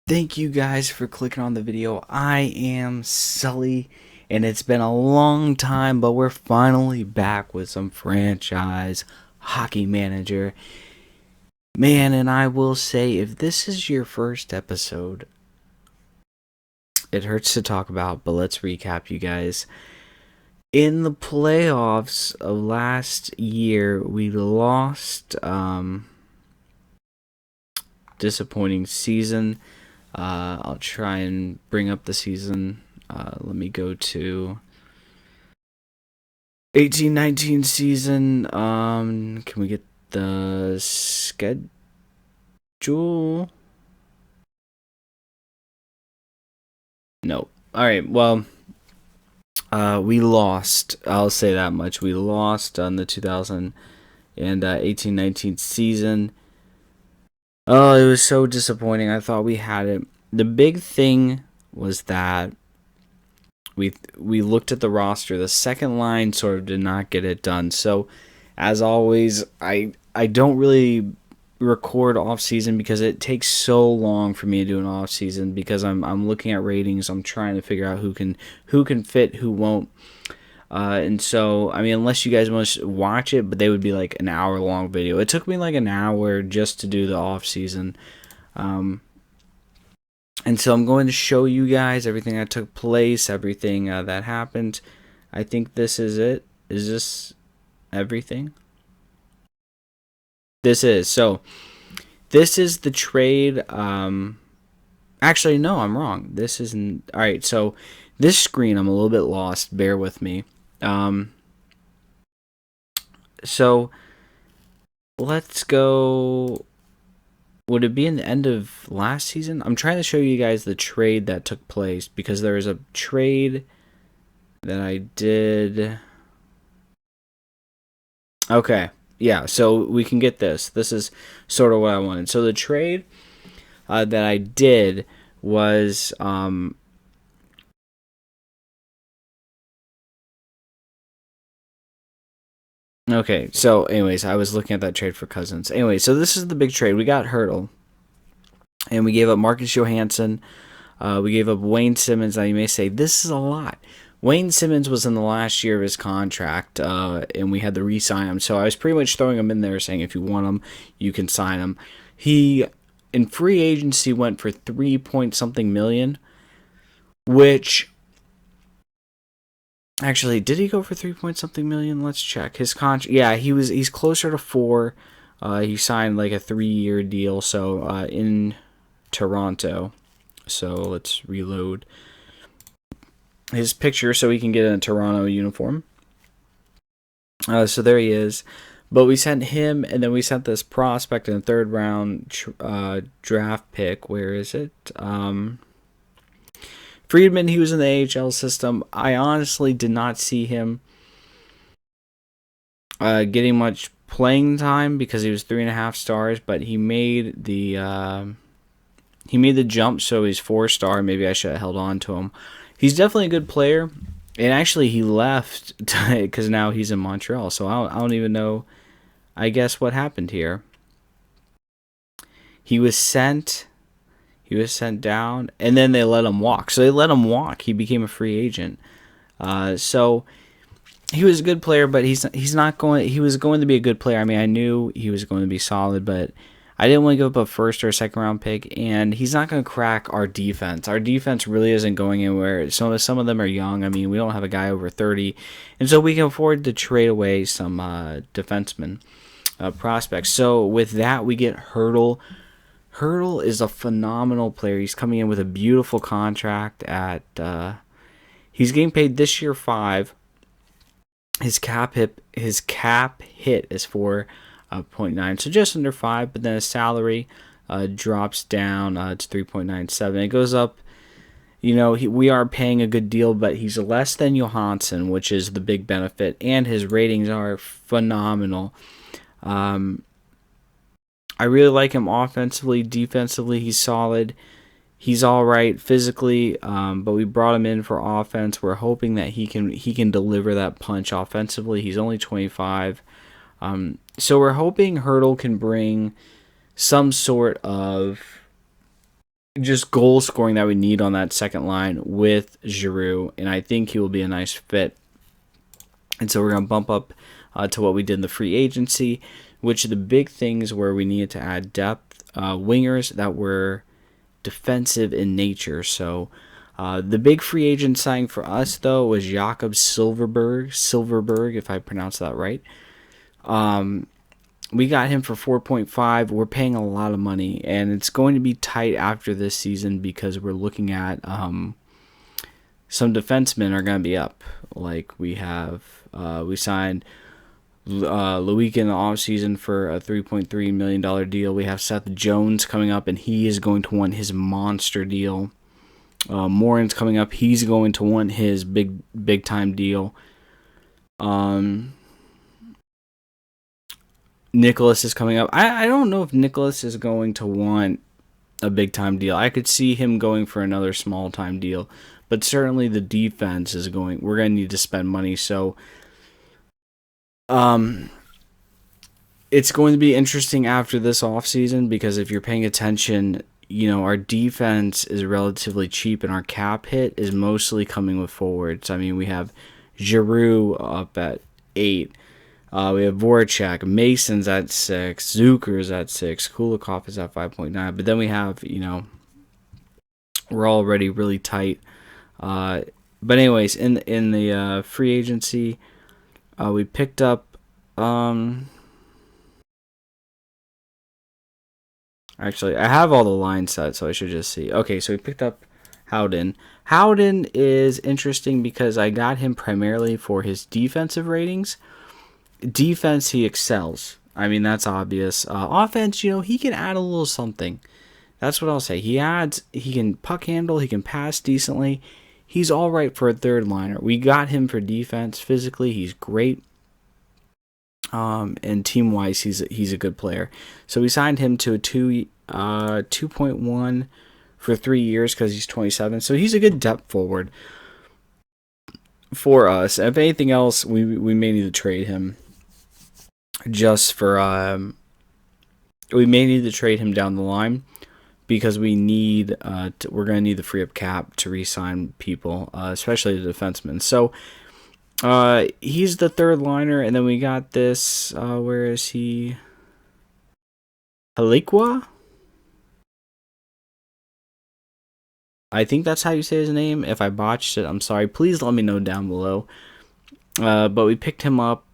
Thank you guys for clicking on the video. I am Sully, and it's been a long time, but we're finally back with some franchise hockey manager. Man, and I will say, if this is your first episode, it hurts to talk about, but let's recap, you guys. In the playoffs of last year, we lost. Disappointing season. I'll try and bring up the season. Let me go to 18-19 season. Can we get the schedule? No. All right. Well, we lost. I'll say that much. We lost on the 2018-19 season. Oh, it was so disappointing. I thought we had it. The big thing was that we looked at the roster. The second line sort of did not get it done. So, as always, I don't really record off season because it takes so long for me to do an off season because I'm looking at ratings. I'm trying to figure out who can fit, who won't. And so, I mean, unless you guys want to watch it, but they would be like an hour long video. It took me like an hour just to do the off season. And so I'm going to show you guys everything that took place, everything that happened. I think this is it. Is this everything? This is. So, this is the trade. Actually, no, I'm wrong. This isn't. All right, so this screen, I'm a little bit lost. Bear with me. So let's go. Would it be in the end of last season? I'm trying to show you guys the trade that took place because there was a trade that I did. Okay, yeah, so we can get this. This is sort of what I wanted. So the trade that I did was okay, so anyways, I was looking at that trade for Cousins. Anyway, so this is the big trade. We got Hurdle, and we gave up Marcus Johansson. We gave up Wayne Simmons. Now you may say, this is a lot. Wayne Simmons was in the last year of his contract, and we had to re-sign him. So I was pretty much throwing him in there saying, if you want him, you can sign him. He, in free agency, went for 3-point-something million, which... Actually, did he go for 3-point-something million? Let's check his contract. Yeah, he's closer to 4. He signed like a 3-year deal. So in Toronto. So let's reload his picture so we can get a Toronto uniform. So there he is. But we sent him, and then we sent this prospect in the third round draft pick. Where is it? Friedman, he was in the AHL system. I honestly did not see him getting much playing time because he was 3.5 stars, but he made the jump, so he's 4-star. Maybe I should have held on to him. He's definitely a good player, and actually he left because now he's in Montreal. So I don't even know, I guess, what happened here. He was sent down, and then they let him walk. So they let him walk. He became a free agent. So he was a good player, but he's not going. He was going to be a good player. I mean, I knew he was going to be solid, but I didn't want to give up a first or a second round pick, and he's not going to crack our defense. Our defense really isn't going anywhere. Some of them are young. I mean, we don't have a guy over 30, and so we can afford to trade away some defensemen prospects. So with that, we get Hurdle. Hurdle is a phenomenal player. He's coming in with a beautiful contract at he's getting paid this year 5. His cap hit is 4.9, so just under 5, but then his salary drops down to 3.97. It goes up. You know, we are paying a good deal, but he's less than Johansson, which is the big benefit, and his ratings are phenomenal. I really like him offensively. Defensively, he's solid. He's all right physically, but we brought him in for offense. We're hoping that he can deliver that punch offensively. He's only 25, so we're hoping Hurdle can bring some sort of just goal scoring that we need on that second line with Giroux, and I think he will be a nice fit. And so we're going to bump up to what we did in the free agency, which are the big things where we needed to add depth, wingers that were defensive in nature. So the big free agent signing for us, though, was Jakob Silverberg, if I pronounced that right. We got him for 4.5. We're paying a lot of money, and it's going to be tight after this season because we're looking at some defensemen are going to be up. Like we signed Luik in the offseason for a $3.3 million deal. We have Seth Jones coming up, and he is going to want his monster deal. Morin's coming up. He's going to want his big time deal. Nicholas is coming up. I don't know if Nicholas is going to want a big time deal. I could see him going for another small time deal, but certainly the defense is going. We're going to need to spend money. So, it's going to be interesting after this offseason because if you're paying attention, our defense is relatively cheap and our cap hit is mostly coming with forwards. I mean, we have Giroux up at 8. We have Voracek, Mason's at 6, Zucker's at 6, Kulikov is at 5.9. But then we have, we're already really tight. But anyways, in the free agency, we picked up. Actually, I have all the lines set, so I should just see. Okay, so we picked up Howden. Howden is interesting because I got him primarily for his defensive ratings. Defense, he excels. I mean, that's obvious. Offense, he can add a little something. That's what I'll say. He can puck handle, he can pass decently. He's all right for a third liner. We got him for defense. Physically, he's great. And team wise, he's a good player. So we signed him to a 2.1 for 3 years because he's 27. So he's a good depth forward for us. If anything else, we may need to trade him. Just for we may need to trade him down the line because we need we're going to need the free up cap to re-sign people, especially the defensemen. So he's the third liner, and then we got this. Where is he? Halikwa? I think that's how you say his name. If I botched it, I'm sorry. Please let me know down below. But we picked him up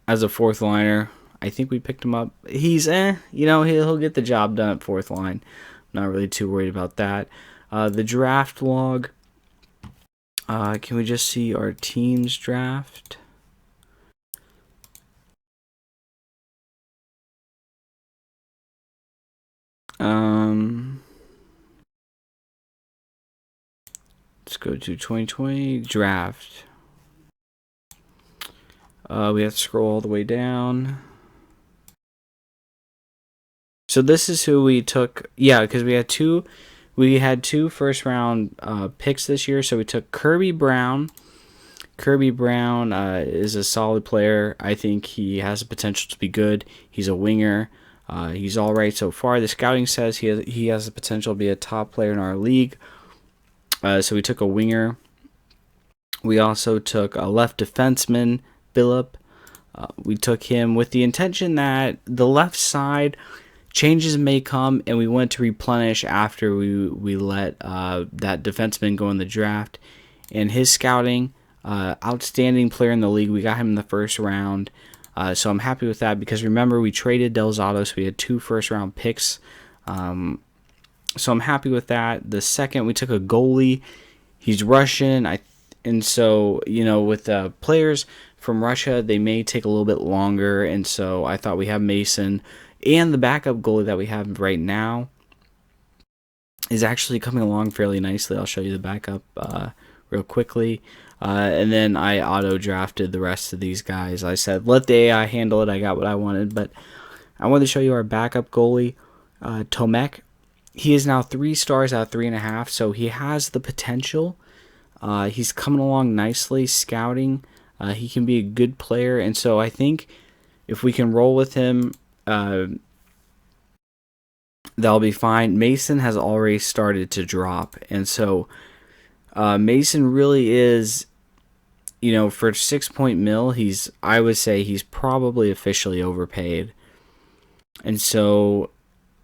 as a fourth liner. I think we picked him up. He's he'll get the job done at fourth line. Not really too worried about that. The draft log. Can we just see our team's draft? Let's go to 2020 draft. We have to scroll all the way down. So this is who we took. Yeah, because we had two first round picks this year. So we took Kirby Brown. Kirby Brown is a solid player. I think he has the potential to be good. He's a winger. He's all right so far. The scouting says he has the potential to be a top player in our league. So we took a winger. We also took a left defenseman, Philip. We took him with the intention that the left side changes may come, and we want to replenish after we let that defenseman go in the draft. And his scouting, outstanding player in the league. We got him in the first round. So I'm happy with that because remember, we traded Del Zotto, so we had 2 first-round picks. So I'm happy with that. The second, we took a goalie. He's Russian. And so, with players from Russia, they may take a little bit longer. And so I thought we have Mason. And the backup goalie that we have right now is actually coming along fairly nicely. I'll show you the backup real quickly. And then I auto-drafted the rest of these guys. I said, let the AI handle it. I got what I wanted. But I wanted to show you our backup goalie, Tomek. He is now 3 stars out of 3.5, so he has the potential. He's coming along nicely, scouting. He can be a good player, and so I think if we can roll with him, They'll be fine. Mason has already started to drop, and so Mason really is, for 6 mil, I would say he's probably officially overpaid. And so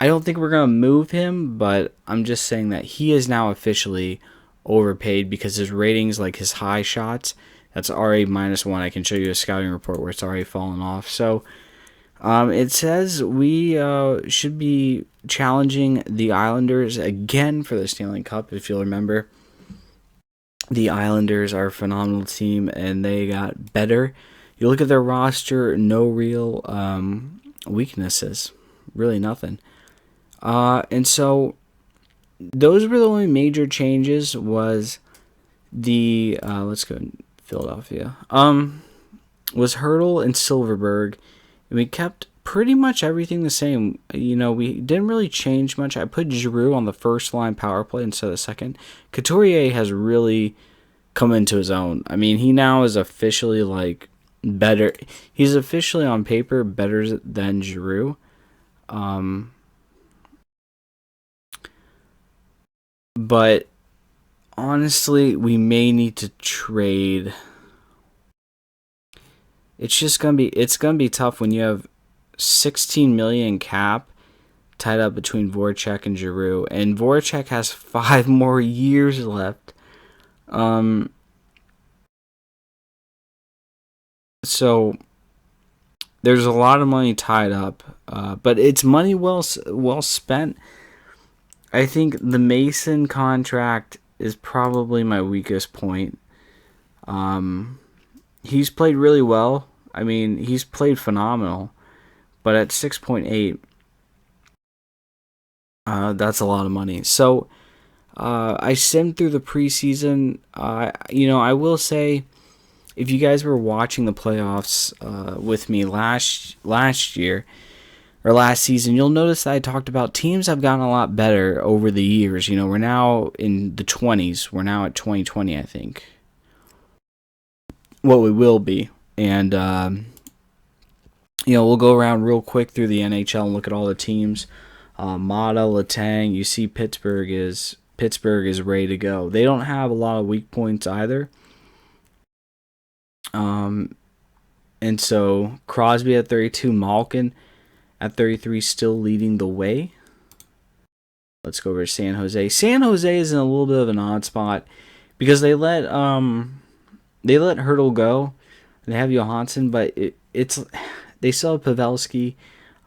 I don't think we're going to move him, but I'm just saying that he is now officially overpaid because his ratings, like his high shots, that's already -1. I can show you a scouting report where it's already fallen off. So it says we should be challenging the Islanders again for the Stanley Cup, if you'll remember. The Islanders are a phenomenal team, and they got better. You look at their roster, no real weaknesses. Really nothing. And so those were the only major changes was the, let's go in Philadelphia, was Hurdle and Silverberg. And we kept pretty much everything the same. We didn't really change much. I put Giroux on the first line power play instead of the second. Couturier has really come into his own. I mean, he now is officially like better. He's officially on paper better than Giroux. But honestly, we may need to trade. It's gonna be tough when you have 16 million cap tied up between Voracek and Giroux, and Voracek has 5 more years left. So there's a lot of money tied up, but it's money well spent. I think the Mason contract is probably my weakest point. He's played really well. I mean, he's played phenomenal. But at 6.8, that's a lot of money. So I simmed through the preseason. I will say, if you guys were watching the playoffs with me last year or last season, you'll notice that I talked about teams have gotten a lot better over the years. We're now in the 20s. We're now at 2020, I think. What we will be. And, we'll go around real quick through the NHL and look at all the teams. Mata, Letang, you see Pittsburgh is ready to go. They don't have a lot of weak points either. And so Crosby at 32, Malkin at 33, still leading the way. Let's go over to San Jose. San Jose is in a little bit of an odd spot because they let Hurdle go. They have Johansson, but they still have Pavelski.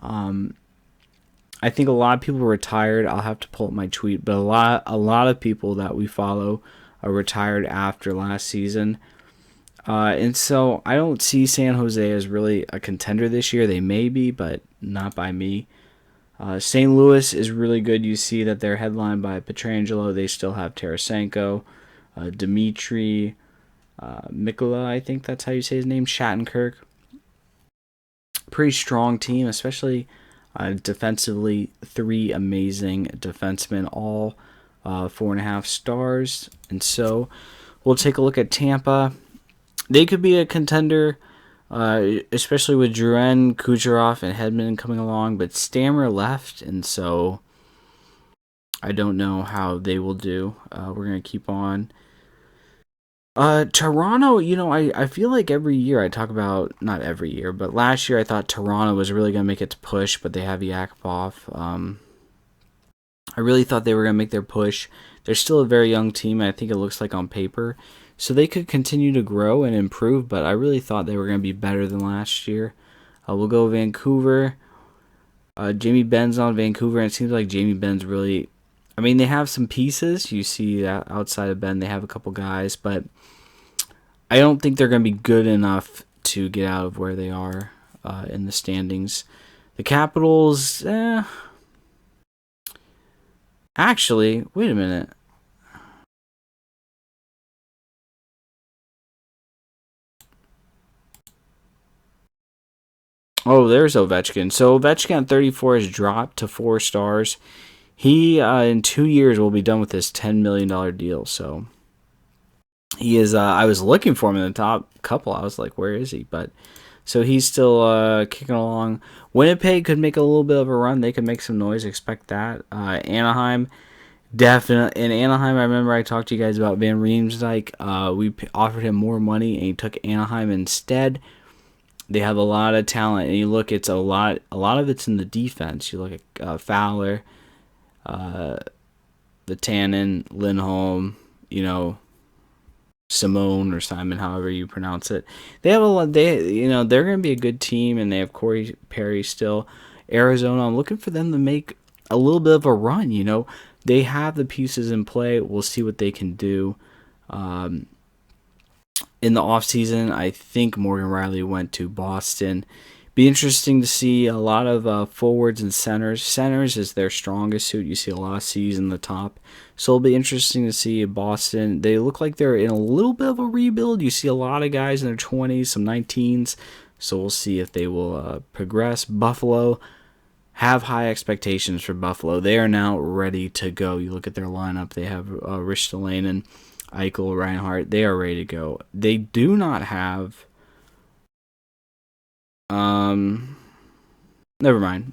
I think a lot of people retired. I'll have to pull up my tweet, but a lot of people that we follow are retired after last season. And so I don't see San Jose as really a contender this year. They may be, but not by me. St. Louis is really good. You see that they're headlined by Pietrangelo. They still have Tarasenko, Dmitry, Mikula, I think that's how you say his name, Shattenkirk. Pretty strong team, especially defensively. 3 amazing defensemen, all 4.5 stars. And so we'll take a look at Tampa. They could be a contender, especially with Drouin, Kucherov, and Hedman coming along, but Stammer left, and so I don't know how they will do. We're going to keep on. Toronto, I feel like every year I talk about, not every year, but last year I thought Toronto was really going to make it to push, but they have Yakupov. I really thought they were going to make their push. They're still a very young team, I think it looks like on paper. So they could continue to grow and improve, but I really thought they were going to be better than last year. We'll go Vancouver. Jamie Benn's on Vancouver, and it seems like Jamie Benn's really... I mean, they have some pieces. You see that outside of Ben, they have a couple guys, but I don't think they're going to be good enough to get out of where they are in the standings. The Capitals... Actually, wait a minute. Oh, there's Ovechkin. So Ovechkin at 34 has dropped to 4 stars. He, in 2 years, will be done with this $10 million deal. So he is, I was looking for him in the top couple. I was like, where is he? But So he's still kicking along. Winnipeg could make a little bit of a run. They could make some noise. Expect that. Anaheim, definitely. In Anaheim, I remember I talked to you guys about Van Riemsdyk. We offered him more money, and he took Anaheim instead. They have a lot of talent, and you look, it's a lot of it's in the defense. You look at Fowler, Vatanen, Lindholm, Simone or Simon, however you pronounce it. They have a lot. They're going to be a good team, and they have Corey Perry still. Arizona, I'm looking for them to make a little bit of a run. They have the pieces in play. We'll see what they can do. In the offseason, I think Morgan Riley went to Boston. Be interesting to see a lot of forwards and centers. Centers is their strongest suit. You see a lot of C's in the top. So it'll be interesting to see Boston. They look like they're in a little bit of a rebuild. You see a lot of guys in their 20s, some 19s. So we'll see if they will progress. Buffalo, have high expectations for Buffalo. They are now ready to go. You look at their lineup. They have Ristolainen, Eichel, Reinhardt. They are ready to go. They do not have... Never mind.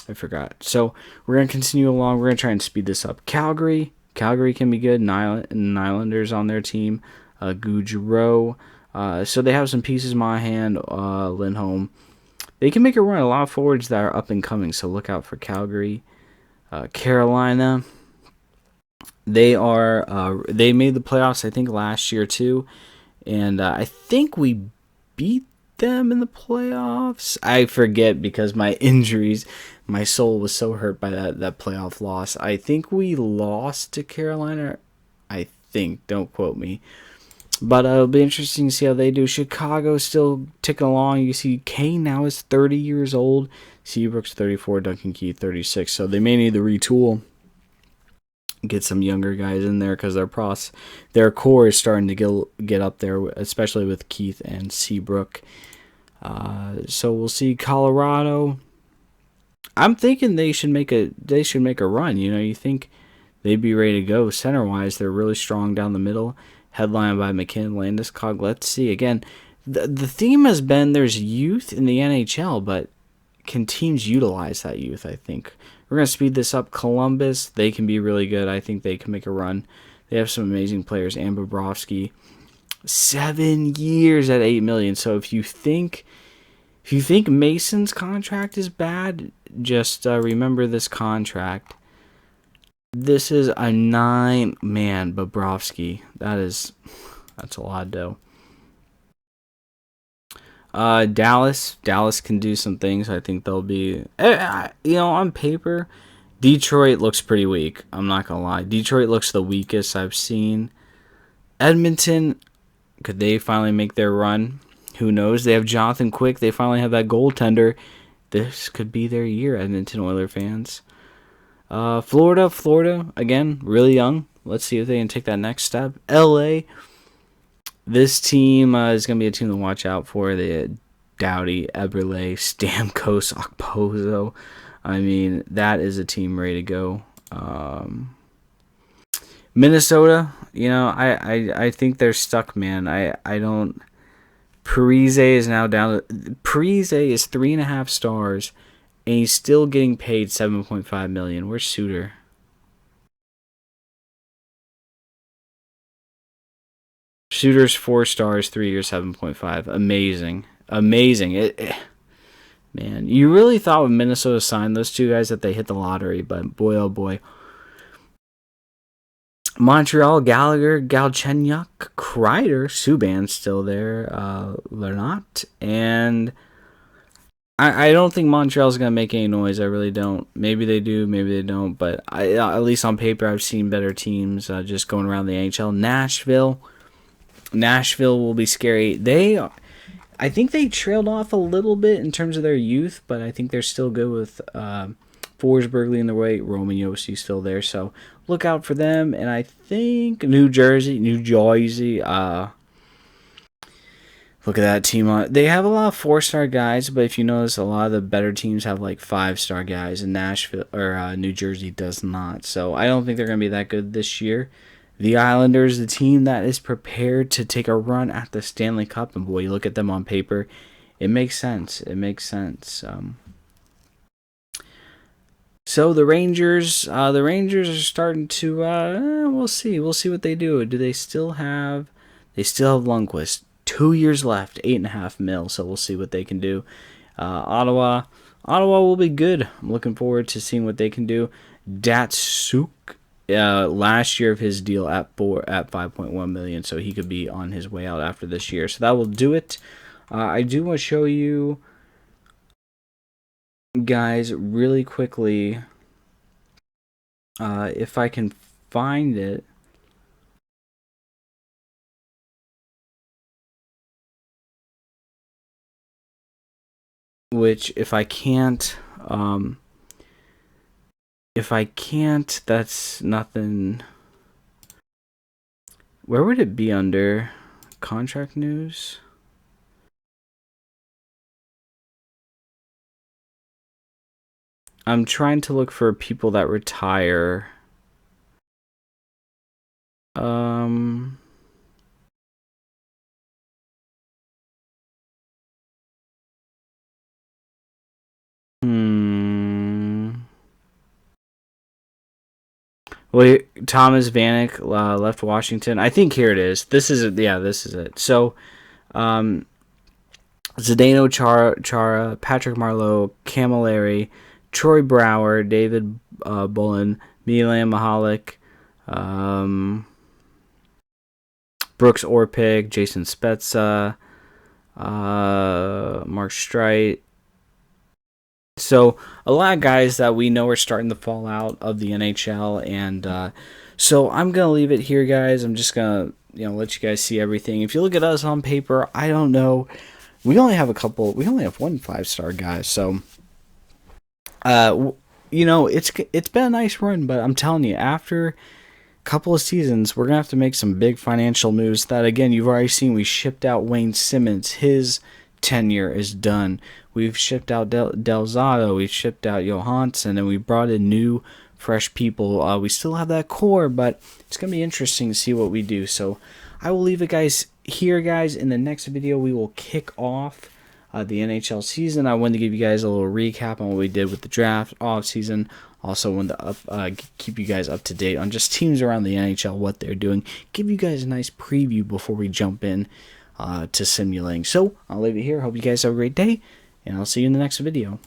I forgot. So we're going to continue along. We're going to try and speed this up. Calgary can be good. Nylanders on their team. Gaudreau. So they have some pieces in my hand. Lindholm. They can make a run. A lot of forwards that are up and coming. So look out for Calgary. Carolina. They made the playoffs, I think, last year too. And I think we beat them in the playoffs. I forget because my injuries, my soul was so hurt by that playoff loss. I think we lost to Carolina. I think, don't quote me. But it'll be interesting to see how they do. Chicago still ticking along. You see Kane now is 30 years old. Seabrook's 34, Duncan Keith 36. So they may need to retool. Get some younger guys in there because their core is starting to get up there, especially with Keith and Seabrook. So we'll see. Colorado. I'm thinking they should make a run. You think they'd be ready to go center wise. They're really strong down the middle. Headlined by McKinnon, Landeskog. Let's see again. The theme has been there's youth in the NHL, but can teams utilize that youth? I think. We're going to speed this up. Columbus, they can be really good. I think they can make a run. They have some amazing players. And Bobrovsky, 7 years at $8 million. So if you think Mason's contract is bad, just remember this contract. This is a 9-man Bobrovsky. That's a lot of dough. Dallas can do some things. I think they'll be, on paper, Detroit looks pretty weak. I'm not gonna lie. Detroit looks the weakest I've seen. Edmonton, could they finally make their run? Who knows? They have Jonathan Quick. They finally have that goaltender. This could be their year, Edmonton Oilers fans. Florida, again, really young. Let's see if they can take that next step. LA. This team is going to be a team to watch out for. They had Doughty, Eberle, Stamkos, Okposo. I mean, that is a team ready to go. Minnesota, I think they're stuck, man. I don't... Parise is now down. Parise is 3.5 stars, and he's still getting paid $7.5 million. Where's Suter? Suter's 4 stars, 3 years, 7.5. Amazing. Man, you really thought when Minnesota signed those two guys that they hit the lottery, but boy, oh boy. Montreal, Gallagher, Galchenyuk, Kreider, Subban's still there, Lernat, and I don't think Montreal's going to make any noise. I really don't. Maybe they do, maybe they don't, but at least on paper I've seen better teams just going around the NHL. Nashville will be scary. I think they trailed off a little bit in terms of their youth, but I think they're still good with Forsberg leading the way. Roman Josi still there, so look out for them. And I think New Jersey. Look at that team. They have a lot of 4-star guys, but if you notice, a lot of the better teams have like 5-star guys, and Nashville or New Jersey does not. So I don't think they're going to be that good this year. The Islanders, the team that is prepared to take a run at the Stanley Cup, and boy, you look at them on paper, it makes sense. It makes sense. So the Rangers are starting to. We'll see. We'll see what they do. Do they still have? They still have Lundqvist. 2 years left, $8.5 million. So we'll see what they can do. Ottawa will be good. I'm looking forward to seeing what they can do. Datsuk, last year of his deal at 5.1 million, so he could be on his way out after this year. So that will do it. I do want to show you guys really quickly, if I can find it. Which, if I can't, that's nothing. Where would it be under? Contract news? I'm trying to look for people that retire. Well, Thomas Vanek left Washington. I think here it is. This is it. Yeah, this is it. So, Zdeno Chara, Patrick Marleau, Camilleri, Troy Brower, David Bullen, Milan Mahalik, Brooks Orpik, Jason Spezza, Mark Streit. So a lot of guys that we know are starting to fall out of the NHL, and so I'm gonna leave it here, guys. I'm just gonna let you guys see everything. If you look at us on paper, I don't know. We only have one 5-star guy, so it's been a nice run, but I'm telling you, after a couple of seasons, we're gonna have to make some big financial moves. That, again, you've already seen. We shipped out Wayne Simmons. His tenure is done. We've shipped out Del Zotto. We've shipped out Johansson, and we brought in new, fresh people. We still have that core, but it's gonna be interesting to see what we do. So I will leave it, guys. Here, guys. In the next video, we will kick off the NHL season. I wanted to give you guys a little recap on what we did with the draft, off season. Also wanted to keep you guys up to date on just teams around the NHL, what they're doing. Give you guys a nice preview before we jump in to simulating. So I'll leave it here. Hope you guys have a great day, and I'll see you in the next video.